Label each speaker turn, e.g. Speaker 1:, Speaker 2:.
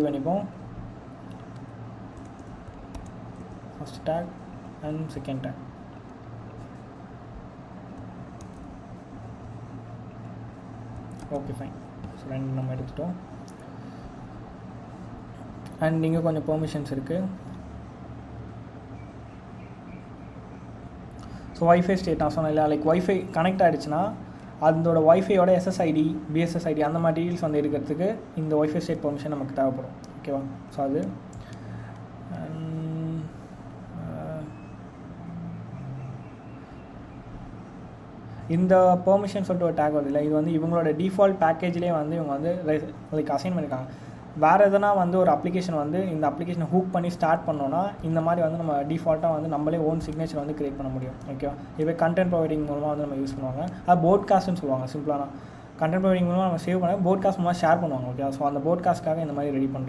Speaker 1: பண்ணிப்போம். First take and second take. Okay fine. So 2 நம்ம எடுத்துட்டோம். அண்ட் இங்கே கொஞ்சம் பெர்மிஷன்ஸ் இருக்குது. ஸோ வைஃபை ஸ்டேட் நான் சொன்னேன் இல்லை, லைக் வைஃபை கனெக்ட் ஆகிடுச்சுன்னா அதோட வைஃபையோட SSID BSSID அந்த மாதிரி டீல்ஸ் வந்து எடுக்கிறதுக்கு இந்த வைஃபை ஸ்டேட் பெர்மிஷன் நமக்கு தேவைப்படும். ஓகேவா? ஸோ அது இந்த பெர்மிஷன் சொல்லிட்டு ஒரு டேக் வருது இல்லை, இது வந்து இவங்களோட டிஃபால்ட் பேக்கேஜ்லேயே வந்து இவங்க வந்து லைக் அசைன் பண்ணியிருக்காங்க. வேறு எதனா வந்து ஒரு அப்ளிகேஷன் வந்து இந்த அப்ளிகேஷனை ஹூக் பண்ணி ஸ்டார்ட் பண்ணோன்னா இந்த மாதிரி வந்து நம்ம டிஃபால்ட்டாக வந்து நம்மளே ஓன் சிக்னேச்சர் வந்து க்ரியேட் பண்ண முடியும். ஓகேவா? இப்போ கண்டென்ட் ப்ரொவைடிங் மூலமாக வந்து நம்ம யூஸ் பண்ணுவாங்க. அது போட்காஸ்ட்னு சொல்லுவாங்க. சிம்பிளான கண்டென்ட் ப்ரொவைடிங் மூலமாக நம்ம சேவ் பண்ண போட்காஸ்ட் மூலமாக ஷேர் பண்ணுவாங்க. ஓகே, ஸோ அந்த போட்காஸ்ட்காக இந்த மாதிரி ரெடி பண்ணுறாங்க.